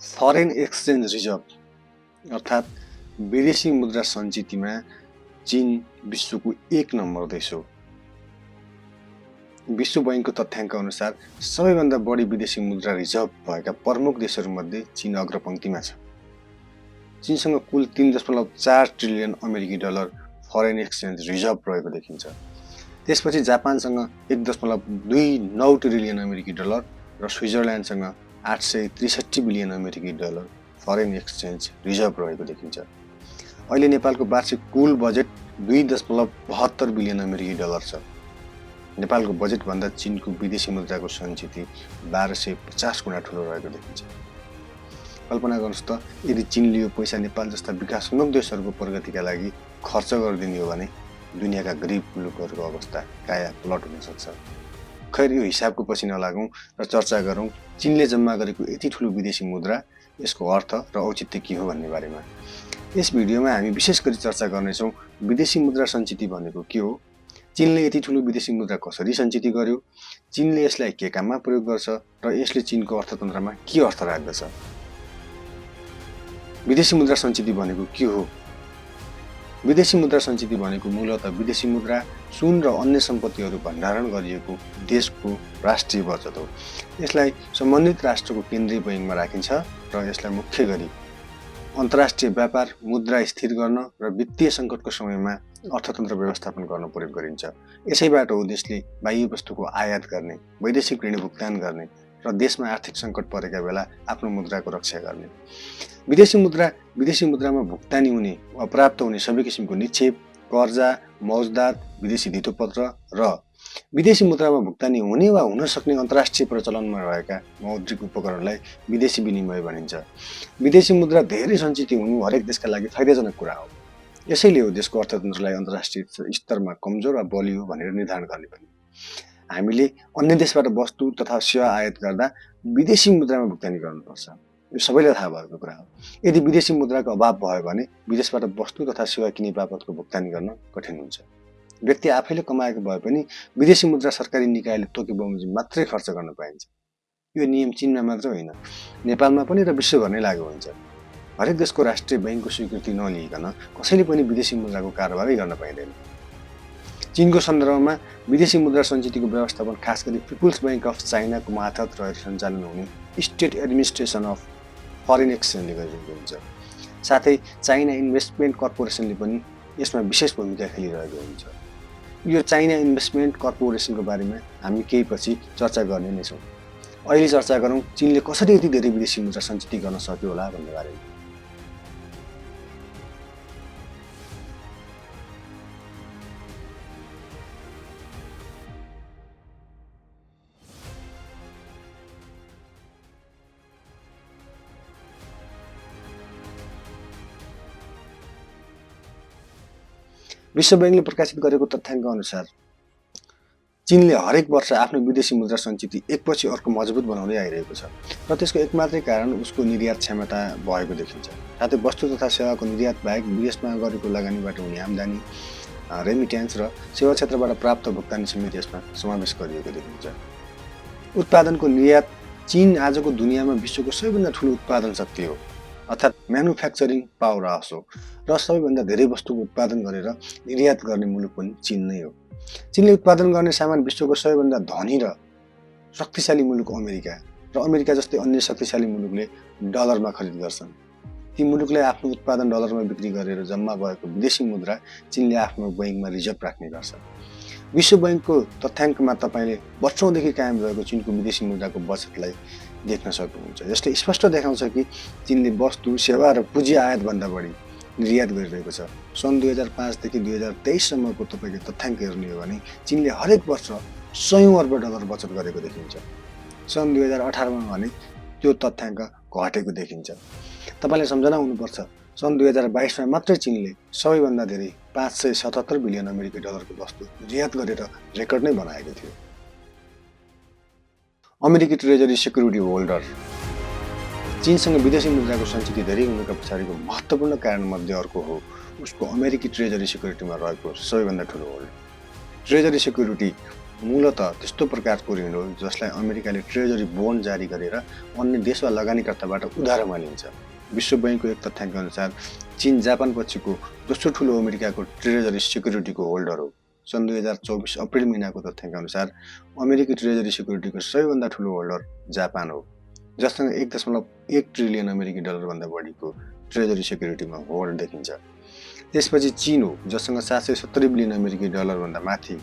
Foreign exchange reserve अर्थात् विदेशी मुद्रा सञ्चितमा चीन विश्वको 1 नम्बर देश हो। विश्व बैंकको तथ्याङ्क अनुसार सबैभन्दा बढी विदेशी मुद्रा रिजर्भ भएका प्रमुख देशहरूमध्ये चीन अग्रपङ्क्तिमा छ। चीनसँग कुल 3.4 ट्रिलियन अमेरिकी डलर फरेन एक्सचेन्ज रिजर्भ रहेको देखिन्छ। त्यसपछि जापानसँग 1.29 ट्रिलियन अमेरिकी डलर र स्विजरल्यान्डसँग 863 बिलियन अमेरिकी डलर फरेन एक्सचेन्ज रिजर्भ रहेको देखिन्छ। अहिले नेपालको वार्षिक कुल बजेट 2.72 बिलियन अमेरिकी डलर छ। नेपालको बजेटभन्दा चीनको विदेशी मुद्राको सञ्चिति 1250 गुणा ठुलो रहेको देखिन्छ। कल्पना गर्नुहोस् त, यदि चीनले यो पैसा नेपाल जस्ता विकासोन्मुख देशहरूको प्रगतिका लागि खर्च गरिदिने हो भने दुनियाँका गरिब मुलुकहरूको अवस्था काया पलट हुन सक्छ। खैर, यो हिसाबको पछि नलागौँ र चर्चा गरौँ चीनले जम्मा गरेको यति ठुलो विदेशी मुद्रा, यसको अर्थ र औचित्य के हो भन्ने बारेमा। यस भिडियोमा हामी विशेष गरी चर्चा गर्नेछौँ विदेशी मुद्रा सञ्चिति भनेको के हो, चीनले यति ठुलो विदेशी मुद्रा कसरी सञ्चित गर्यो, चीनले यसलाई के काममा प्रयोग गर्छ र यसले चीनको अर्थतन्त्रमा के अर्थ राख्दछ। विदेशी मुद्रा सञ्चिति भनेको के हो? विदेशी मुद्रा सञ्चिति भनेको मूलतः विदेशी मुद्रा, सुन र अन्य सम्पत्तिहरू भण्डारण गरिएको देशको राष्ट्रिय बचत हो। यसलाई सम्बन्धित राष्ट्रको केन्द्रीय बैङ्कमा राखिन्छ र यसलाई मुख्य गरी अन्तर्राष्ट्रिय व्यापार, मुद्रा स्थिर गर्न र वित्तीय सङ्कटको समयमा अर्थतन्त्र व्यवस्थापन गर्न प्रयोग गरिन्छ। यसैबाट हो देशले बाह्य वस्तुको आयात गर्ने, वैदेशिक ऋण भुक्तान गर्ने र देशमा आर्थिक सङ्कट परेका बेला आफ्नो मुद्राको रक्षा गर्ने। विदेशी मुद्रामा भुक्तानी हुने वा प्राप्त हुने सबै किसिमको निक्षेप, कर्जा, मौजदात, विदेशी धितोपत्र र विदेशी मुद्रामा भुक्तानी हुने वा हुन सक्ने अन्तर्राष्ट्रिय प्रचलनमा रहेका मौद्रिक उपकरणलाई विदेशी विनिमय भनिन्छ। विदेशी मुद्रा धेरै सञ्चित हुनु हरेक देशका लागि फाइदाजनक कुरा हो। यसैले हो देशको अर्थतन्त्रलाई अन्तर्राष्ट्रिय स्तरमा कमजोर वा बलियो भनेर निर्धारण गर्ने पनि। हामीले अन्य देशबाट वस्तु तथा सेवा आयात गर्दा विदेशी मुद्रामा भुक्तानी गर्नुपर्छ। यो सबैलाई थाहा भएको कुरा हो। यदि विदेशी मुद्राको अभाव भयो भने विदेशबाट वस्तु तथा सेवा किने बापतको भुक्तानी गर्न कठिन हुन्छ। व्यक्ति आफैले कमाएको भए पनि विदेशी मुद्रा सरकारी निकायले तोके बमोजिम मात्रै खर्च गर्न पाइन्छ। यो नियम चीनमा मात्र होइन, नेपालमा पनि र विश्वभर नै लागू हुन्छ। हरेक देशको राष्ट्रिय बैङ्कको स्वीकृति नलिइकन कसैले पनि विदेशी मुद्राको कारोबारै गर्न पाइँदैन। चीनको सन्दर्भमा विदेशी मुद्रा सञ्चितिको व्यवस्थापन खास गरी पिपुल्स बैंक अफ चाइनाको मार्फत रहेर सञ्चालन हुने स्टेट एडमिनिस्ट्रेसन अफ फरेन एक्सचेन्जले गरिरहेको हुन्छ। साथै चाइना इन्भेस्टमेन्ट कर्पोरेसनले पनि यसमा विशेष भूमिका खेलिरहेको हुन्छ। यो चाइना इन्भेस्टमेन्ट कर्पोरेसनको बारेमा हामी केही पछि चर्चा गर्ने नै छौँ। अहिले चर्चा गरौँ चीनले कसरी यति धेरै विदेशी मुद्रा सञ्चित गर्न सक्यो होला भन्ने बारेमा। विश्व बैंकले प्रकाशित गरेको तथ्याङ्क अनुसार चीनले हरेक वर्ष आफ्नो विदेशी मुद्रा सञ्चिति एकपछि अर्को मजबुत बनाउँदै आइरहेको छ र त्यसको एकमात्रै कारण उसको निर्यात क्षमता भएको देखिन्छ। साथै वस्तु तथा सेवाको निर्यात बाहेक विदेशमा गरेको लगानीबाट हुने आम्दानी, रेमिट्यान्स र सेवा क्षेत्रबाट प्राप्त भुक्तानी समेत यसमा समावेश गरिएको देखिन्छ। उत्पादनको निर्यात चीन आजको दुनियाँमा विश्वको सबैभन्दा ठुलो उत्पादन शक्ति हो, अर्थात् म्यानुफ्याक्चरिङ पावर हाउस हो र सबैभन्दा धेरै वस्तुको उत्पादन गरेर निर्यात गर्ने मुलुक पनि चीन नै हो। चीनले उत्पादन गर्ने सामान विश्वको सबैभन्दा धनी र शक्तिशाली मुलुक अमेरिका र अमेरिका जस्तै अन्य शक्तिशाली मुलुकले डलरमा खरिद गर्छन्। ती मुलुकले आफ्नो उत्पादन डलरमा बिक्री गरेर जम्मा भएको विदेशी मुद्रा चीनले आफ्नो बैङ्कमा रिजर्भ राख्ने गर्छ। विश्व बैङ्कको तथ्याङ्कमा तपाईँले वर्षौँदेखि कायम रहेको चीनको विदेशी मुद्राको बचतलाई देख्न सक्नुहुन्छ। यसले स्पष्ट देखाउँछ कि चीनले वस्तु, सेवा र पुँजी आयातभन्दा बढी निर्यात गरिरहेको छ। सन् 2005 देखि 2023 सम्मको तपाईँले तथ्याङ्क हेर्ने हो भने चीनले हरेक वर्ष 100 अर्ब डलर बचत गरेको देखिन्छ। सन् 2018मा भने त्यो तथ्याङ्क घटेको देखिन्छ। तपाईँले सम्झना हुनुपर्छ, सन् 2022मा मात्रै चीनले सबैभन्दा धेरै 577 बिलियन अमेरिकी डलरको वस्तु निर्यात गरेर रेकर्ड नै बनाएको थियो। अमेरिकी ट्रेजरी सेक्युरिटी होल्डर चीनसँग विदेशी मुद्राको सञ्चिति धेरै हुनुका पछाडिको महत्त्वपूर्ण कारणमध्ये अर्को हो उसको अमेरिकी ट्रेजरी सेक्युरिटीमा रहेको सबैभन्दा ठुलो होल्ड। ट्रेजरी सेक्युरिटी मूलतः त्यस्तो प्रकारको ऋण हो जसलाई अमेरिकाले ट्रेजरी बोन्ड जारी गरेर अन्य देश वा लगानीकर्ताबाट उधारमा लिन्छ। विश्व बैंकको एक तथ्याङ्क अनुसार चीन जापान पछिको दोस्रो ठुलो अमेरिकाको ट्रेजरी सिक्युरिटीको होल्डर हो। सन् 2024 अप्रिल महिनाको तथ्याङ्क अनुसार अमेरिकी ट्रेजरी सिक्युरिटीको सबैभन्दा ठुलो होल्डर जापान हो, जससँग 1.1 ट्रिलियन अमेरिकी डलरभन्दा बढीको ट्रेजरी सिक्युरिटीमा होल्ड देखिन्छ। त्यसपछि चीन हो, जससँग 770 बिलियन अमेरिकी डलरभन्दा माथि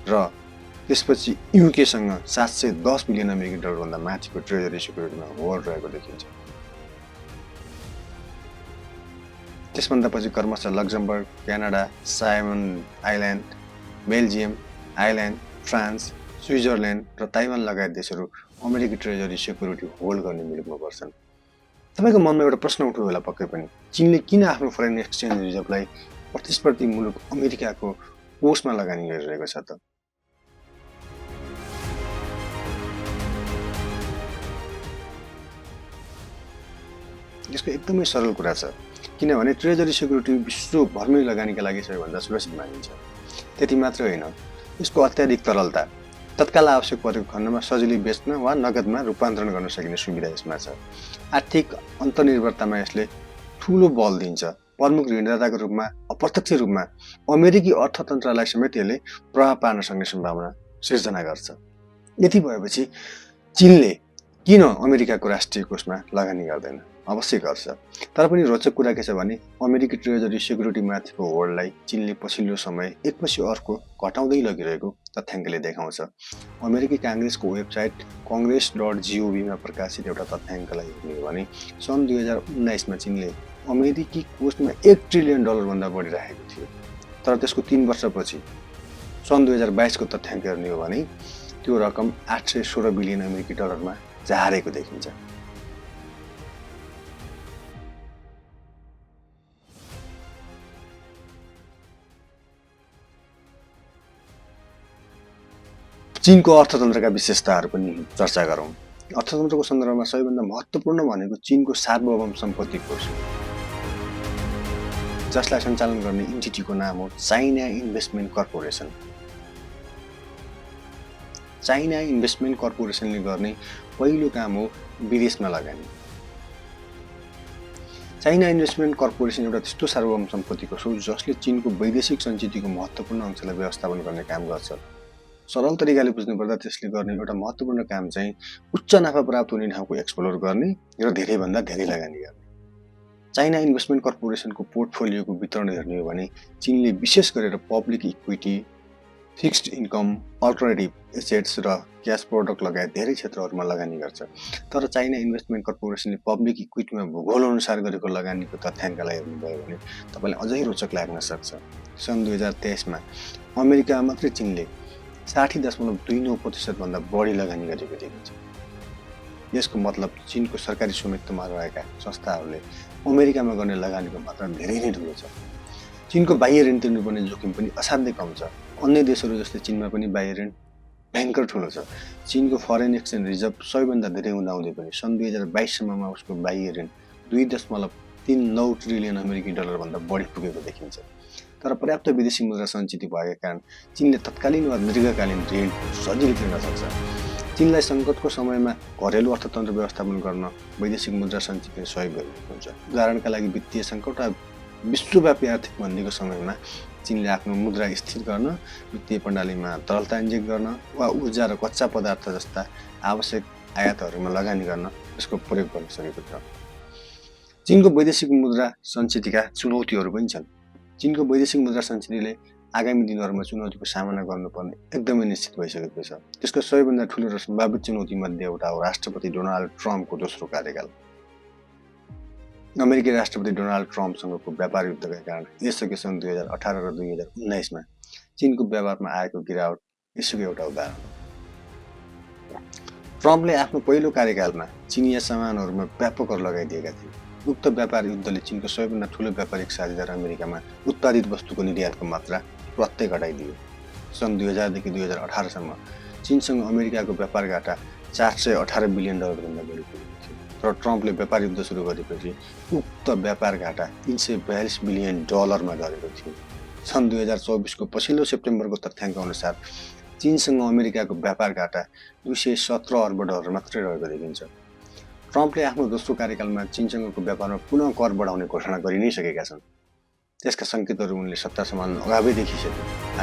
र त्यसपछि युकेसँग 710 बिलियन अमेरिकी डलरभन्दा माथिको ट्रेजरी सिक्युरिटीमा होल्ड रहेको देखिन्छ। त्यसभन्दा पछि क्रमशः Luxembourg, Canada, Simon island, Belgium, island, France, Switzerland र ताइवान लगायत देशहरू अमेरिकी ट्रेजरी सिक्युरिटी होल्ड गर्ने मुलुकमा पर्छन्। तपाईँको मनमा एउटा प्रश्न उठ्यो होला पक्कै पनि, चीनले किन आफ्नो फरेन एक्सचेन्ज रिजर्भलाई प्रतिस्पर्धी मुलुक अमेरिकाको कोषमा लगानी गरिरहेको छ त? यसको एकदमै सरल कुरा छ, किनभने ट्रेजरी सिक्युरिटी विश्वभरमै लगानीका लागि सबैभन्दा सुरक्षित मानिन्छ। त्यति मात्र होइन, यसको अत्याधिक तरलता तत्काल आवश्यक परेको खण्डमा सजिलै बेच्न वा नगदमा रूपान्तरण गर्न सकिने सुविधा यसमा छ। आर्थिक अन्तर्निर्भरतामा यसले ठुलो बल दिन्छ। प्रमुख ऋणदाताको रूपमा अप्रत्यक्ष रूपमा अमेरिकी अर्थतन्त्रलाई समेत यसले प्रभाव पार्न सक्ने सम्भावना सिर्जना गर्छ। यति भएपछि चीनले किन अमेरिकाको राष्ट्रिय कोषमा लगानी गर्दैन? अवश्य गर्छ, तर पनि रोचक कुरा के छ भने अमेरिकी ट्रेजरी सिक्युरिटी माथिको होल्डलाई चीनले पछिल्लो समय एकपछि अर्को घटाउँदै लगिरहेको तथ्याङ्कले देखाउँछ। अमेरिकी काङ्ग्रेसको वेबसाइट congress.gov मा प्रकाशित एउटा तथ्याङ्कलाई हेर्ने हो भने सन् 2019 मा चीनले अमेरिकी कोषमा 1 ट्रिलियन डलरभन्दा बढी राखेको थियो, तर त्यसको 3 वर्षपछि सन् 2022 को तथ्याङ्क हेर्ने हो भने त्यो रकम 816 बिलियन अमेरिकी डलरमा झारेको देखिन्छ। चीनको अर्थतन्त्रका विशेषताहरू पनि चर्चा गरौँ। अर्थतन्त्रको सन्दर्भमा सबैभन्दा महत्त्वपूर्ण भनेको चीनको सार्वभौम सम्पत्ति कोष हो, जसलाई सञ्चालन गर्ने इन्टिटीको नाम हो China investment corporation. China investment कर्पोरेसनले गर्ने पहिलो काम हो विदेशमा लगानी। चाइना इन्भेस्टमेन्ट कर्पोरेसन एउटा त्यस्तो सार्वभौम सम्पत्ति कोष हो जसले चीनको वैदेशिक सञ्चितको महत्त्वपूर्ण अंशलाई व्यवस्थापन गर्ने काम गर्छ। सरल तरिकाले बुझ्नुपर्दा त्यसले गर्ने एउटा महत्त्वपूर्ण काम चाहिँ उच्च नाफा प्राप्त हुने ठाउँको एक्सप्लोर गर्ने र धेरैभन्दा धेरै लगानी गर्ने। चाइना इन्भेस्टमेन्ट कर्पोरेसनको पोर्टफोलियोको वितरण हेर्ने हो भने चीनले विशेष गरेर public equity, fixed income, alternative assets र क्याश प्रोडक्ट लगायत धेरै क्षेत्रहरूमा लगानी गर्छ। तर चाइना इन्भेस्टमेन्ट कर्पोरेसनले पब्लिक इक्विटीमा भूगोल अनुसार गरेको लगानीको तथ्याङ्कलाई हेर्नुभयो भने तपाईँलाई अझै रोचक लाग्न सक्छ। सन् 2023 मा अमेरिकामा मात्रै चीनले 60.29% भन्दा बढी लगानी गरेको देखिन्छ। यसको मतलब चीनको सरकारी स्वामित्वमा रहेका संस्थाहरूले अमेरिकामा गर्ने लगानीको मात्रा धेरै नै ठुलो छ। चीनको बाह्य ऋण तिर्नुपर्ने जोखिम पनि असाध्यै कम छ। अन्य देशहरू जस्तै चीनमा पनि बाह्य ऋण भयङ्कर ठुलो छ। चीनको फरेन एक्सचेन्ज रिजर्भ सबैभन्दा धेरै हुँदाहुँदै पनि सन् 2022 सम्ममा उसको बाह्य ऋण 2.39 ट्रिलियन अमेरिकी डलर भन्दा बढी पुगेको देखिन्छ। तर पर्याप्त विदेशी मुद्रा सञ्चित भएका कारण चीनले तत्कालीन वा दीर्घकालीन ऋण सजिलै तिर्न सक्छ। चीनलाई सङ्कटको समयमा घरेलु अर्थतन्त्र व्यवस्थापन गर्न वैदेशिक मुद्रा सञ्चितले सहयोग गरिरहेको हुन्छ। उदाहरणका लागि वित्तीय सङ्कट वा विश्वव्यापी आर्थिक मन्दीको समयमा चीनले आफ्नो मुद्रा स्थिर गर्न, वित्तीय प्रणालीमा तरलता इन्जेक्ट गर्न वा ऊर्जा र कच्चा पदार्थ जस्ता आवश्यक आयातहरूमा लगानी गर्न यसको प्रयोग गर्न सकेको छ। चीनको वैदेशिक मुद्रा सञ्चितका चुनौतीहरू पनि छन्। चीनको वैदेशिक मुद्रा सञ्चितले आगामी दिनहरूमा चुनौतीको सामना गर्नुपर्ने एकदमै निश्चित भइसकेको छ। त्यसको सबैभन्दा ठुलो र सम्भावित चुनौतीमध्ये एउटा हो राष्ट्रपति डोनाल्ड ट्रम्पको दोस्रो कार्यकाल। अमेरिकी राष्ट्रपति डोनाल्ड ट्रम्पसँगको व्यापार युद्धका कारण यसअघि सन् 2018 र 2019 मा चीनको व्यापारमा आएको गिरावट यसको एउटा उदाहरण हो। ट्रम्पले आफ्नो पहिलो कार्यकालमा चिनिया सामानहरूमा व्यापक कर लगाइदिएका थिए। उक्त व्यापार युद्धले चीनको सबैभन्दा ठुलो व्यापारिक साझेदार अमेरिकामा उत्पादित वस्तुको निर्यातको मात्रा प्रत्यय घटाइदियो। सन् 2000 देखि 2018 सम्म चीनसँग अमेरिकाको व्यापार घाटा 418 बिलियन डलरभन्दा बढी पुगेको थियो। तर ट्रम्पले व्यापार युद्ध सुरु गरेपछि उक्त व्यापार घाटा 342 बिलियन डलरमा गरेको थियो। सन् 2024को पछिल्लो सेप्टेम्बरको तथ्याङ्क अनुसार चीनसँग अमेरिकाको व्यापार घाटा 217 अर्ब डलर मात्रै रहेको देखिन्छ। ट्रम्पले आफ्नो दोस्रो कार्यकालमा चीनसँगको व्यापारमा पुनः कर बढाउने घोषणा गरि नै सकेका छन्। त्यसका सङ्केतहरू उनले सत्ता सम्हाल्नु अगावै देखिसके।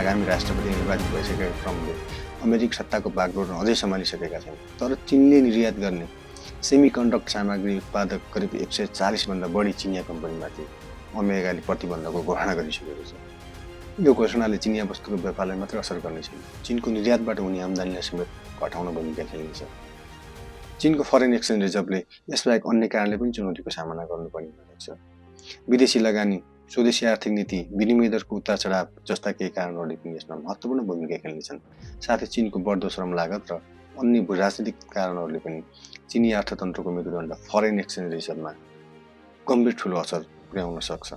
आगामी राष्ट्रपति निर्वाचित भइसकेका ट्रम्पले अमेरिकी सत्ताको बागडोर अझै सम्हालिसकेका छन्। तर चीनले निर्यात गर्ने सेमिकन्डक्टर सामग्री उत्पादक करिब 140 भन्दा बढी चिनिया कम्पनीमाथि अमेरिकाले प्रतिबन्धको घोषणा गरिसकेको छ। यो घोषणाले चिनिया वस्तुको व्यापारलाई मात्र असर गर्ने छैन, चीनको निर्यातबाट हुने आम्दानीलाई समेत घटाउन भूमिका खेल्नेछ। चीनको फरेन एक्सचेन्ज रिजर्भले यसबाहेक अन्य कारणले पनि चुनौतीको सामना गर्नुपर्ने भएको छ। विदेशी लगानी, स्वदेशी आर्थिक नीति, विनिमय दरको उतार चढाव जस्ता केही कारणहरूले पनि यसमा महत्त्वपूर्ण भूमिका खेल्नेछन्। साथै चीनको बढ्दो श्रम लागत र अन्य भूराजनीतिक कारणहरूले पनि चीनी अर्थतन्त्रको मेरुदण्ड फरेन एक्सचेन्ज रिजर्भमा गम्भीर ठुलो असर पुर्याउन सक्छ।